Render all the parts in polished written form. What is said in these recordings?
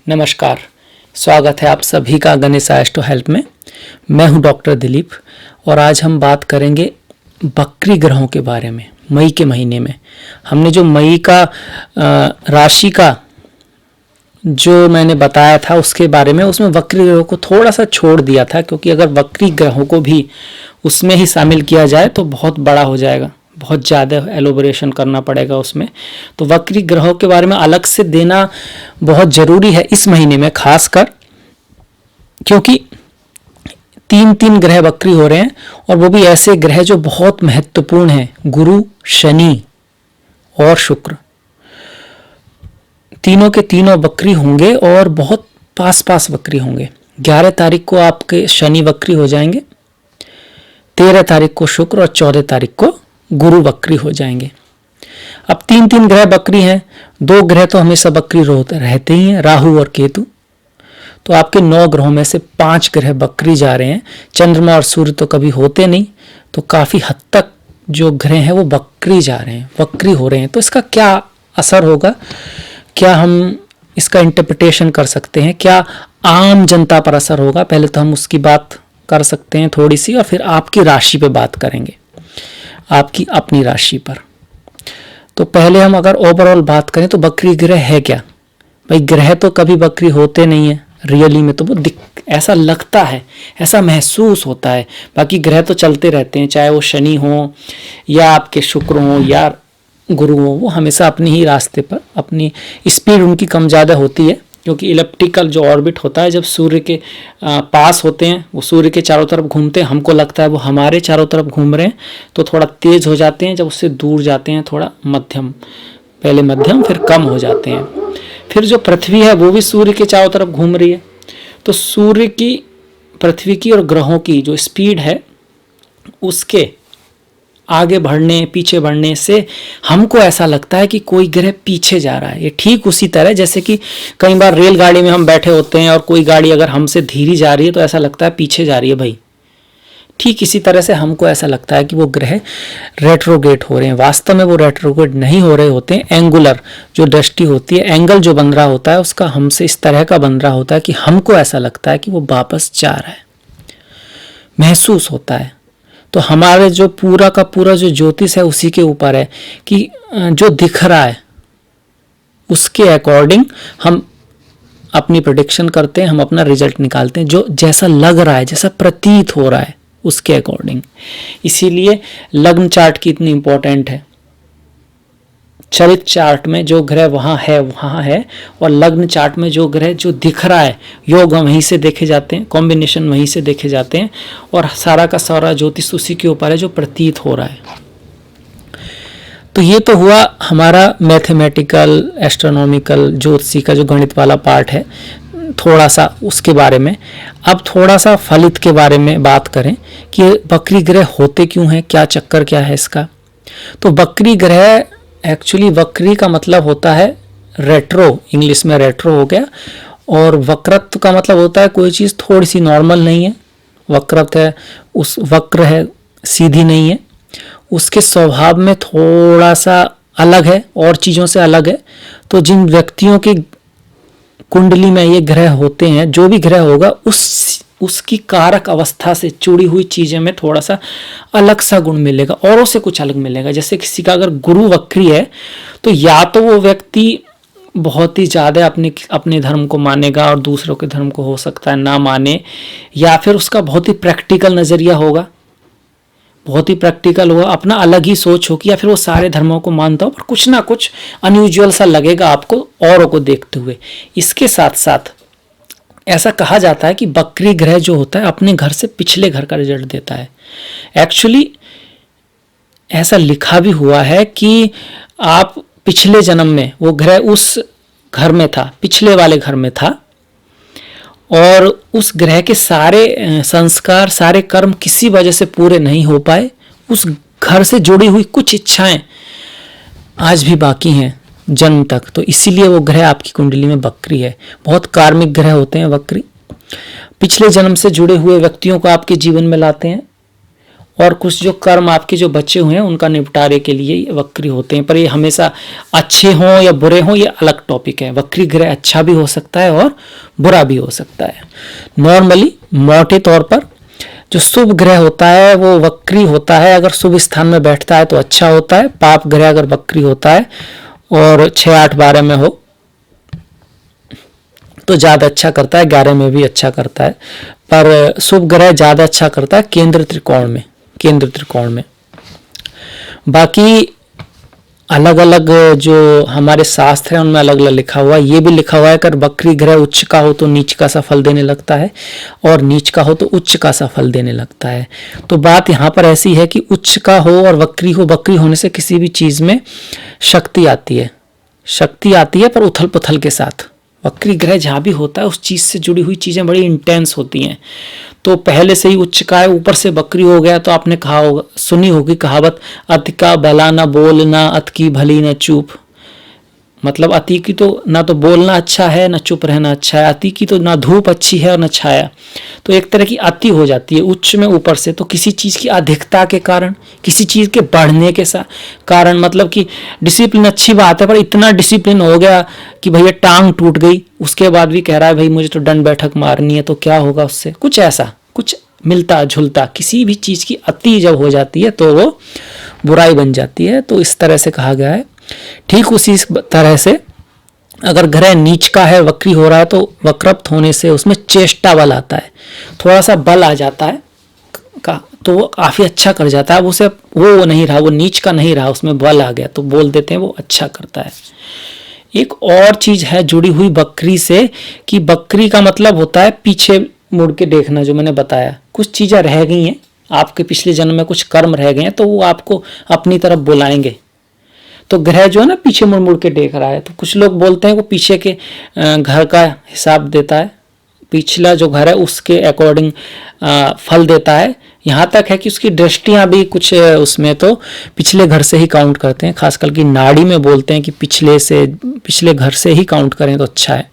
नमस्कार, स्वागत है आप सभी का गणेश एस्ट्रो हेल्प में। मैं हूं डॉक्टर दिलीप और आज हम बात करेंगे बकरी ग्रहों के बारे में। मई के महीने में हमने जो मई का राशि का जो मैंने बताया था उसके बारे में, उसमें वक्री ग्रहों को थोड़ा सा छोड़ दिया था, क्योंकि अगर वक्री ग्रहों को भी उसमें ही शामिल किया जाए तो बहुत बड़ा हो जाएगा, बहुत ज़्यादा एलोबरेशन करना पड़ेगा उसमें। तो वक्री ग्रहों के बारे में अलग से देना बहुत ज़रूरी है इस महीने में, खासकर क्योंकि तीन तीन ग्रह वक्री हो रहे हैं और वो भी ऐसे ग्रह जो बहुत महत्वपूर्ण हैं, गुरु, शनि और शुक्र। तीनों के तीनों वक्री होंगे और बहुत पास पास वक्री होंगे। 11 तारीख को आपके शनि वक्री हो जाएंगे, 13 तारीख को शुक्र और 14 तारीख को गुरु वक्री हो जाएंगे। अब तीन तीन ग्रह वक्री हैं, 2 ग्रह तो हमेशा वक्री रहते ही हैं, राहु और केतु। तो आपके 9 ग्रहों में से 5 ग्रह वक्री जा रहे हैं। चंद्रमा और सूर्य तो कभी होते नहीं, तो काफी हद तक जो ग्रह हैं वो वक्री जा रहे हैं, वक्री हो रहे हैं। तो इसका क्या असर होगा, क्या हम इसका इंटरप्रिटेशन कर सकते हैं, क्या आम जनता पर असर होगा, पहले तो हम उसकी बात कर सकते हैं थोड़ी सी, और फिर आपकी राशि पे बात करेंगे, आपकी अपनी राशि पर। तो पहले हम अगर ओवरऑल बात करें तो वक्री ग्रह है क्या। भाई ग्रह तो कभी वक्री होते नहीं है रियली में, तो वो ऐसा लगता है, ऐसा महसूस होता है। बाकी ग्रह तो चलते रहते हैं, चाहे वो शनि हो या आपके शुक्र हो या गुरु हो, वो हमेशा अपने ही रास्ते पर, अपनी स्पीड उनकी कम ज़्यादा होती है, क्योंकि इलिप्टिकल जो ऑर्बिट होता है, जब सूर्य के पास होते हैं, वो सूर्य के चारों तरफ घूमते हैं, हमको लगता है वो हमारे चारों तरफ घूम रहे हैं, तो थोड़ा तेज हो जाते हैं। जब उससे दूर जाते हैं थोड़ा मध्यम, पहले मध्यम फिर कम हो जाते हैं। फिर जो पृथ्वी है वो भी सूर्य के चारों तरफ घूम रही है, तो सूर्य की, पृथ्वी की और ग्रहों की जो स्पीड है उसके आगे बढ़ने पीछे बढ़ने से हमको ऐसा लगता है कि कोई ग्रह पीछे जा रहा है। ये ठीक उसी तरह जैसे कि कई बार रेलगाड़ी में हम बैठे होते हैं और कोई गाड़ी अगर हमसे धीरे जा रही है तो ऐसा लगता है पीछे जा रही है भाई। ठीक इसी तरह से हमको ऐसा लगता है कि वो ग्रह रेट्रोग्रेड हो रहे हैं। वास्तव में वो रेट्रोग्रेड नहीं हो रहे होते हैं। एंगुलर जो दृष्टि होती है, एंगल जो बन रहा होता है उसका हमसे इस तरह का बन रहा होता है कि हमको ऐसा लगता है कि वो वापस जा रहा है, महसूस होता है। तो हमारे जो पूरा का पूरा जो ज्योतिष है उसी के ऊपर है कि जो दिख रहा है उसके अकॉर्डिंग हम अपनी प्रेडिक्शन करते हैं, हम अपना रिजल्ट निकालते हैं, जो जैसा लग रहा है, जैसा प्रतीत हो रहा है उसके अकॉर्डिंग। इसीलिए लग्न चार्ट की इतनी इंपॉर्टेंट है। चरित्र चार्ट में जो ग्रह वहाँ है, और लग्न चार्ट में जो ग्रह जो दिख रहा है, योग वहीं से देखे जाते हैं, कॉम्बिनेशन वहीं से देखे जाते हैं, और सारा का सारा ज्योतिष उसी के ऊपर है जो प्रतीत हो रहा है। तो ये तो हुआ हमारा मैथमेटिकल, एस्ट्रोनॉमिकल, ज्योतिषी का जो गणित वाला पार्ट है, थोड़ा सा उसके बारे में। अब थोड़ा सा फलित के बारे में बात करें कि वक्री ग्रह होते क्यों हैं, क्या चक्कर क्या है इसका। तो वक्री ग्रह, एक्चुअली वक्री का मतलब होता है रेट्रो, इंग्लिश में रेट्रो हो गया, और वक्रत्व का मतलब होता है कोई चीज़ थोड़ी सी नॉर्मल नहीं है, वक्रत्व है, उस वक्र है, सीधी नहीं है, उसके स्वभाव में थोड़ा सा अलग है, और चीज़ों से अलग है। तो जिन व्यक्तियों की कुंडली में ये ग्रह होते हैं, जो भी ग्रह होगा उसकी कारक अवस्था से जुड़ी हुई चीजें में थोड़ा सा अलग सा गुण मिलेगा, औरों से कुछ अलग मिलेगा। जैसे किसी का अगर गुरु वक्री है तो या तो वो व्यक्ति बहुत ही ज्यादा अपने धर्म को मानेगा और दूसरों के धर्म को हो सकता है ना माने, या फिर उसका बहुत ही प्रैक्टिकल नजरिया होगा, बहुत ही प्रैक्टिकल होगा, अपना अलग ही सोच होगी, या फिर वो सारे धर्मों को मानता हो पर कुछ ना कुछ अनयूजुअल सा लगेगा आपको औरों को देखते हुए। इसके साथ साथ ऐसा कहा जाता है कि वक्री ग्रह जो होता है अपने घर से पिछले घर का रिजल्ट देता है। एक्चुअली ऐसा लिखा भी हुआ है कि आप पिछले जन्म में वो ग्रह उस घर में था, पिछले वाले घर में था, और उस ग्रह के सारे संस्कार, सारे कर्म किसी वजह से पूरे नहीं हो पाए, उस घर से जुड़ी हुई कुछ इच्छाएं आज भी बाकी हैं जन्म तक। तो इसीलिए वो ग्रह आपकी कुंडली में वक्री है। बहुत कार्मिक ग्रह होते हैं वक्री, पिछले जन्म से जुड़े हुए व्यक्तियों को आपके जीवन में लाते हैं, और कुछ जो कर्म आपके जो बचे हुए हैं उनका निपटारे के लिए ये वक्री होते हैं। पर ये हमेशा अच्छे हों या बुरे हों ये अलग टॉपिक है। वक्री ग्रह अच्छा भी हो सकता है और बुरा भी हो सकता है। नॉर्मली मोटे तौर पर जो शुभ ग्रह होता है वो वक्री होता है। अगर शुभ स्थान में बैठता है तो अच्छा होता है। पाप ग्रह अगर वक्री होता है और 6, 8, 12 में हो तो ज़्यादा अच्छा करता है, 11 में भी अच्छा करता है। पर शुभ ग्रह ज़्यादा अच्छा करता है केंद्र त्रिकोण में, केंद्र त्रिकोण में। बाकी अलग अलग जो हमारे शास्त्र हैं उनमें अलग अलग लिखा हुआ है। ये भी लिखा हुआ है अगर वक्री ग्रह उच्च का हो तो नीच का सा फल देने लगता है और नीच का हो तो उच्च का सा फल देने लगता है। तो बात यहाँ पर ऐसी है कि उच्च का हो और वक्री हो, वक्री होने से किसी भी चीज़ में शक्ति आती है, शक्ति आती है पर उथल पुथल के साथ। वक्री ग्रह जहाँ भी होता है उस चीज़ से जुड़ी हुई चीज़ें बड़ी इंटेंस होती हैं। तो पहले से ही उच्च का है, ऊपर से वक्री हो गया तो आपने कहा होगा, सुनी होगी कहावत, अति का भला न बोलना, अत की भली न चुप। मतलब अति की तो ना तो बोलना अच्छा है ना चुप रहना अच्छा है, अति की तो ना धूप अच्छी है और ना छाया। तो एक तरह की अति हो जाती है उच्च में ऊपर से। तो किसी चीज़ की अधिकता के कारण, किसी चीज़ के बढ़ने के कारण, मतलब कि डिसिप्लिन अच्छी बात है पर इतना डिसिप्लिन हो गया कि भैया टांग टूट गई, उसके बाद भी कह रहा है भाई मुझे तो दंड बैठक मारनी है, तो क्या होगा उससे? कुछ ऐसा, कुछ मिलता जुलता किसी भी चीज़ की अति जब हो जाती है तो वो बुराई बन जाती है। तो इस तरह से कहा गया है। ठीक उसी तरह से अगर ग्रह नीच का है, वक्री हो रहा है, तो वक्रप्त होने से उसमें चेष्टा बल आता है, थोड़ा सा बल आ जाता है का, तो वो काफ़ी अच्छा कर जाता है। उसे वो नहीं रहा, वो नीच का नहीं रहा, उसमें बल आ गया तो बोल देते हैं वो अच्छा करता है। एक और चीज़ है जुड़ी हुई बकरी से कि बकरी का मतलब होता है पीछे मुड़ के देखना। जो मैंने बताया कुछ चीज़ें रह गई हैं आपके पिछले जन्म में, कुछ कर्म रह गए हैं तो वो आपको अपनी तरफ बुलाएंगे। तो ग्रह जो है ना पीछे मुड़ मुड़ के देख रहा है, तो कुछ लोग बोलते हैं वो पीछे के घर का हिसाब देता है, पिछला जो घर है उसके अकॉर्डिंग फल देता है। यहाँ तक है कि उसकी दृष्टियाँ भी कुछ उसमें तो पिछले घर से ही काउंट करते हैं। खासकर कि नाड़ी में बोलते हैं कि पिछले घर से ही काउंट करें तो अच्छा है।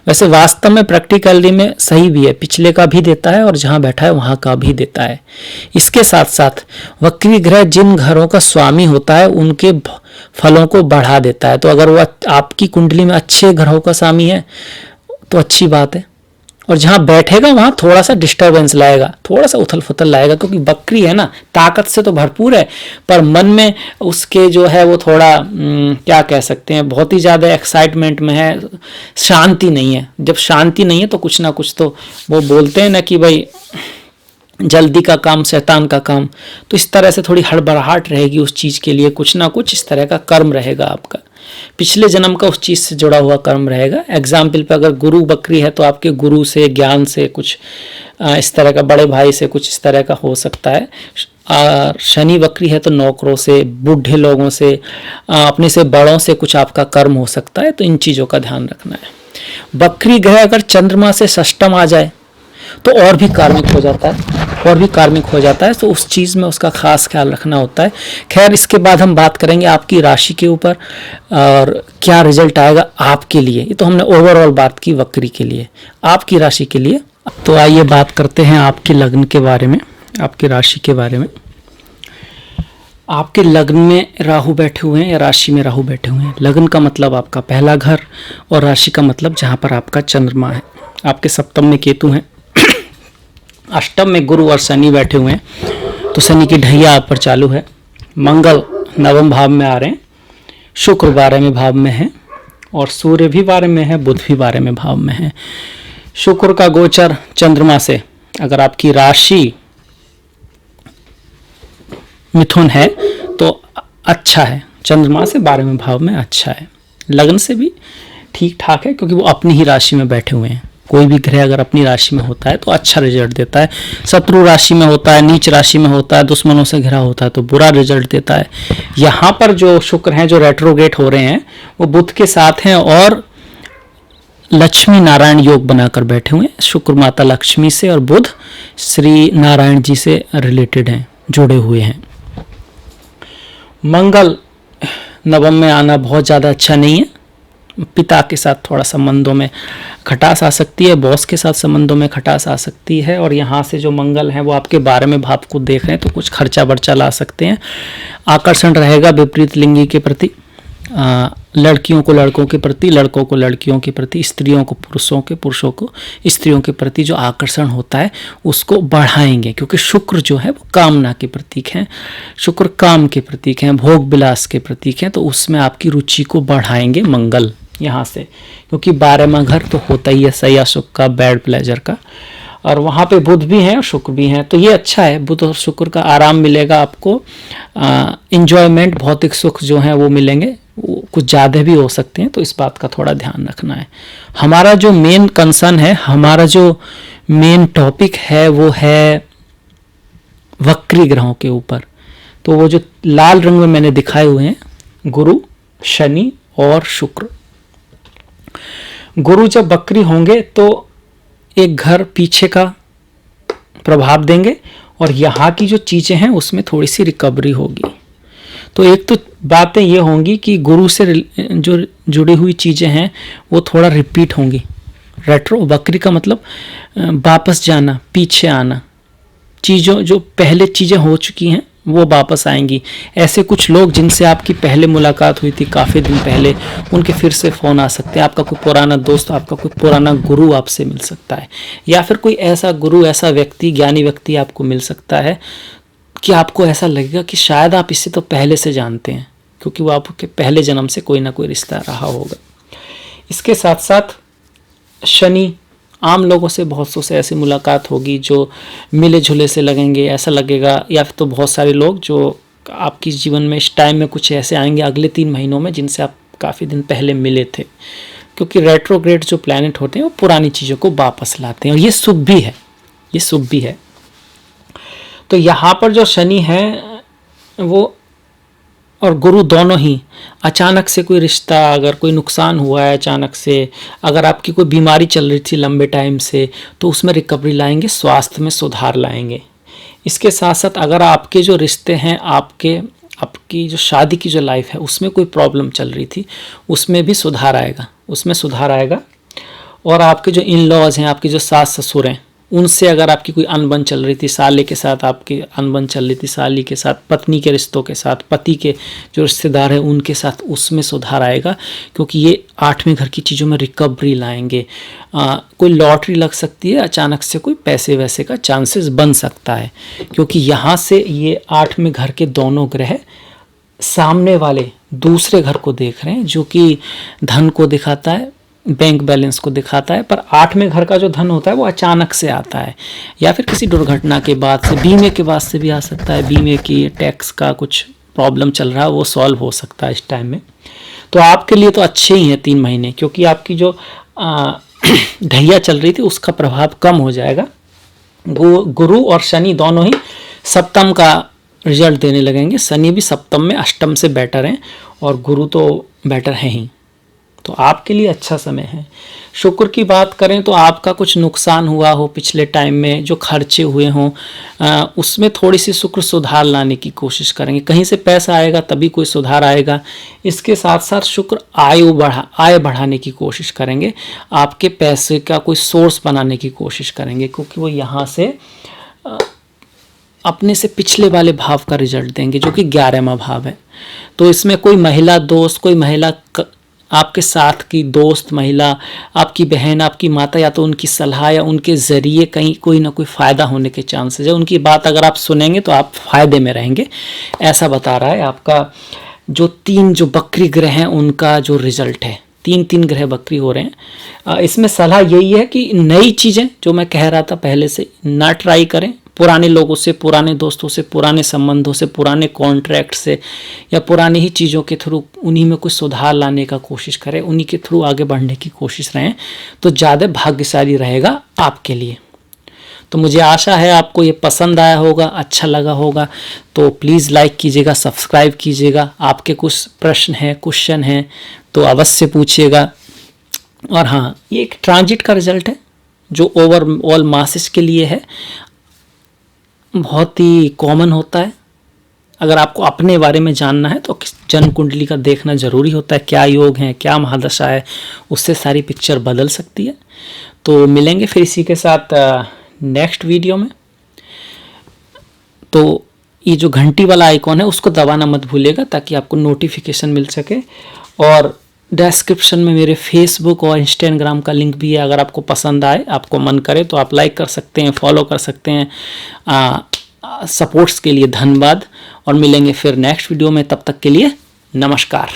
वैसे वास्तव में प्रैक्टिकली में सही भी है, पिछले का भी देता है और जहाँ बैठा है वहाँ का भी देता है। इसके साथ साथ वक्री ग्रह जिन घरों का स्वामी होता है उनके फलों को बढ़ा देता है। तो अगर वो आपकी कुंडली में अच्छे ग्रहों का स्वामी है तो अच्छी बात है, और जहाँ बैठेगा वहाँ थोड़ा सा डिस्टर्बेंस लाएगा, थोड़ा सा उथल फुथल लाएगा, क्योंकि बकरी है ना, ताकत से तो भरपूर है पर मन में उसके जो है वो थोड़ा क्या कह सकते हैं, बहुत ही ज़्यादा एक्साइटमेंट में है, शांति नहीं है। जब शांति नहीं है तो कुछ ना कुछ तो वो बोलते हैं ना कि भाई जल्दी का काम शैतान का काम। तो इस तरह से थोड़ी हड़बड़ाहट रहेगी उस चीज़ के लिए, कुछ ना कुछ इस तरह का कर्म रहेगा आपका, पिछले जन्म का उस चीज़ से जुड़ा हुआ कर्म रहेगा। एग्जाम्पल पे अगर गुरु बकरी है तो आपके गुरु से, ज्ञान से, कुछ इस तरह का, बड़े भाई से कुछ इस तरह का हो सकता है। शनि बकरी है तो नौकरों से, बूढ़े लोगों से, अपने से बड़ों से कुछ आपका कर्म हो सकता है। तो इन चीज़ों का ध्यान रखना है। बकरी ग्रह अगर चंद्रमा से षष्टम आ जाए तो और भी कार्मिक हो जाता है, और भी कार्मिक हो जाता है। तो उस चीज़ में उसका खास ख्याल रखना होता है। खैर इसके बाद हम बात करेंगे आपकी राशि के ऊपर और क्या रिजल्ट आएगा आपके लिए। ये तो हमने ओवरऑल बात की वक्री के लिए, आपकी राशि के लिए। तो आइए बात करते हैं आपके लग्न के बारे में, आपकी राशि के बारे में। आपके लग्न में राहु बैठे हुए हैं या राशि में राहु बैठे हुए हैं। लग्न का मतलब आपका पहला घर और राशि का मतलब जहाँ पर आपका चंद्रमा है। आपके सप्तम में केतु हैं, अष्टम में गुरु और शनि बैठे हुए हैं। तो शनि की ढैया आप पर चालू है। मंगल नवम भाव में आ रहे हैं, शुक्र 12वें भाव में है और सूर्य भी 12 में है, बुध भी 12वें भाव में है। शुक्र का गोचर चंद्रमा से, अगर आपकी राशि मिथुन है तो अच्छा है, चंद्रमा से 12वें भाव में अच्छा है। लग्न से भी ठीक ठाक है क्योंकि वो अपनी ही राशि में बैठे हुए हैं। कोई भी ग्रह अगर अपनी राशि में होता है तो अच्छा रिजल्ट देता है। शत्रु राशि में होता है, नीच राशि में होता है, दुश्मनों से घिरा होता है तो बुरा रिजल्ट देता है। यहाँ पर जो शुक्र हैं जो रेट्रोगेट हो रहे हैं वो बुध के साथ हैं और लक्ष्मी नारायण योग बनाकर बैठे हुए हैं। शुक्र माता लक्ष्मी से और बुध श्री नारायण जी से रिलेटेड हैं, जुड़े हुए हैं। मंगल नवम में आना बहुत ज़्यादा अच्छा नहीं है, पिता के साथ थोड़ा संबंधों में खटास आ सकती है, बॉस के साथ संबंधों में खटास आ सकती है। और यहाँ से जो मंगल है वो आपके 12वें भाव को देख रहे हैं, तो कुछ खर्चा बर्चा ला सकते हैं। आकर्षण रहेगा विपरीत लिंगी के प्रति, लड़कियों को लड़कों के प्रति, लड़कों को लड़कियों के प्रति, स्त्रियों को पुरुषों के, पुरुषों को स्त्रियों के प्रति जो आकर्षण होता है उसको बढ़ाएंगे, क्योंकि शुक्र जो है वो कामना के प्रतीक हैं, शुक्र काम के प्रतीक हैं, भोग विलास के प्रतीक हैं, तो उसमें आपकी रुचि को बढ़ाएंगे मंगल यहाँ से, क्योंकि 12वां घर तो होता ही है सया सुख का, बैड प्लेजर का, और वहाँ पे बुध भी हैं और शुक्र भी हैं, तो ये अच्छा है। बुध और शुक्र का आराम मिलेगा आपको, इंजॉयमेंट, भौतिक सुख जो है वो मिलेंगे, वो कुछ ज़्यादा भी हो सकते हैं, तो इस बात का थोड़ा ध्यान रखना है। हमारा जो मेन कंसर्न है, हमारा जो मेन टॉपिक है वो है वक्री ग्रहों के ऊपर। तो वो जो लाल रंग में मैंने दिखाए हुए हैं, गुरु, शनि और शुक्र। गुरु जब वक्री होंगे तो एक घर पीछे का प्रभाव देंगे, और यहाँ की जो चीज़ें हैं उसमें थोड़ी सी रिकवरी होगी। तो एक तो बातें ये होंगी कि गुरु से जो जुड़ी हुई चीज़ें हैं वो थोड़ा रिपीट होंगी। रेट्रो, वक्री का मतलब वापस जाना, पीछे आना, चीज़ों जो पहले चीज़ें हो चुकी हैं वो वापस आएंगी। ऐसे कुछ लोग जिनसे आपकी पहले मुलाकात हुई थी काफ़ी दिन पहले, उनके फिर से फ़ोन आ सकते हैं। आपका कोई पुराना दोस्त, आपका कोई पुराना गुरु आपसे मिल सकता है, या फिर कोई ऐसा गुरु, ऐसा व्यक्ति, ज्ञानी व्यक्ति आपको मिल सकता है कि आपको ऐसा लगेगा कि शायद आप इसे तो पहले से जानते हैं, क्योंकि वो आपके पहले जन्म से कोई ना कोई रिश्ता रहा होगा। इसके साथ साथ शनि, आम लोगों से बहुत से ऐसी मुलाकात होगी जो मिले जुले से लगेंगे, ऐसा लगेगा, या फिर तो बहुत सारे लोग जो आपकी जीवन में इस टाइम में कुछ ऐसे आएंगे अगले 3 महीनों में जिनसे आप काफ़ी दिन पहले मिले थे, क्योंकि रेट्रोग्रेड जो प्लैनेट होते हैं वो पुरानी चीज़ों को वापस लाते हैं, और ये शुभ भी है, ये शुभ भी है। तो यहाँ पर जो शनि है वो और गुरु दोनों ही, अचानक से कोई रिश्ता, अगर कोई नुकसान हुआ है अचानक से, अगर आपकी कोई बीमारी चल रही थी लंबे टाइम से, तो उसमें रिकवरी लाएंगे, स्वास्थ्य में सुधार लाएंगे। इसके साथ साथ अगर आपके जो रिश्ते हैं, आपकी जो शादी की जो लाइफ है उसमें कोई प्रॉब्लम चल रही थी, उसमें भी सुधार आएगा, उसमें सुधार आएगा। और आपके जो इन लॉज हैं, आपके जो सास ससुर हैं, उनसे अगर आपकी कोई अनबन चल रही थी, साले के साथ आपकी अनबन चल रही थी, साली के साथ, पत्नी के रिश्तों के साथ, पति के जो रिश्तेदार हैं उनके साथ, उसमें सुधार आएगा, क्योंकि ये 8वें घर की चीज़ों में रिकवरी लाएंगे। कोई लॉटरी लग सकती है, अचानक से कोई पैसे वैसे का चांसेस बन सकता है, क्योंकि यहाँ से ये 8वें घर के दोनों ग्रह सामने वाले दूसरे घर को देख रहे हैं, जो कि धन को दिखाता है, बैंक बैलेंस को दिखाता है। पर 8वें घर का जो धन होता है वो अचानक से आता है, या फिर किसी दुर्घटना के बाद से, बीमे के बाद से भी आ सकता है, बीमे की टैक्स का कुछ प्रॉब्लम चल रहा है वो सॉल्व हो सकता है इस टाइम में। तो आपके लिए तो अच्छे ही हैं 3 महीने, क्योंकि आपकी जो ढैया चल रही थी उसका प्रभाव कम हो जाएगा। गुरु और शनि दोनों ही सप्तम का रिजल्ट देने लगेंगे। शनि भी सप्तम में अष्टम से बेटर हैं, और गुरु तो बेटर है ही, तो आपके लिए अच्छा समय है। शुक्र की बात करें तो आपका कुछ नुकसान हुआ हो पिछले टाइम में, जो खर्चे हुए हों, उसमें थोड़ी सी शुक्र सुधार लाने की कोशिश करेंगे। कहीं से पैसा आएगा तभी कोई सुधार आएगा। इसके साथ साथ शुक्र आय बढ़ाने की कोशिश करेंगे, आपके पैसे का कोई सोर्स बनाने की कोशिश करेंगे, क्योंकि वो यहाँ से अपने से पिछले वाले भाव का रिजल्ट देंगे, जो कि 11वां भाव है। तो इसमें कोई महिला दोस्त, कोई महिला आपके साथ की दोस्त महिला, आपकी बहन, आपकी माता, या तो उनकी सलाह या उनके ज़रिए कहीं कोई ना कोई फ़ायदा होने के चांसेस है। उनकी बात अगर आप सुनेंगे तो आप फ़ायदे में रहेंगे, ऐसा बता रहा है आपका जो 3 जो बकरी ग्रह हैं उनका जो रिजल्ट है। 3 ग्रह बकरी हो रहे हैं। इसमें सलाह यही है कि नई चीज़ें जो मैं कह रहा था पहले से ना ट्राई करें, पुराने लोगों से, पुराने दोस्तों से, पुराने संबंधों से, पुराने कॉन्ट्रैक्ट से, या पुरानी ही चीज़ों के थ्रू उन्हीं में कुछ सुधार लाने का कोशिश करें, उन्हीं के थ्रू आगे बढ़ने की कोशिश रहें, तो ज़्यादा भाग्यशाली रहेगा आपके लिए। तो मुझे आशा है आपको ये पसंद आया होगा, अच्छा लगा होगा। तो प्लीज़ लाइक कीजिएगा, सब्सक्राइब कीजिएगा। आपके कुछ प्रश्न हैं, क्वेश्चन हैं तो अवश्य पूछिएगा। और हाँ, ये एक ट्रांजिट का रिजल्ट है जो ओवरऑल मासेस के लिए है, बहुत ही कॉमन होता है। अगर आपको अपने बारे में जानना है तो जन्म कुंडली का देखना जरूरी होता है, क्या योग है, क्या महादशा है, उससे सारी पिक्चर बदल सकती है। तो मिलेंगे फिर इसी के साथ नेक्स्ट वीडियो में। तो ये जो घंटी वाला आइकॉन है उसको दबाना मत भूलिएगा ताकि आपको नोटिफिकेशन मिल सके। और डिस्क्रिप्शन में मेरे फेसबुक और इंस्टाग्राम का लिंक भी है, अगर आपको पसंद आए, आपको मन करे तो आप लाइक कर सकते हैं, फॉलो कर सकते हैं। सपोर्ट्स के लिए धन्यवाद और मिलेंगे फिर नेक्स्ट वीडियो में, तब तक के लिए नमस्कार।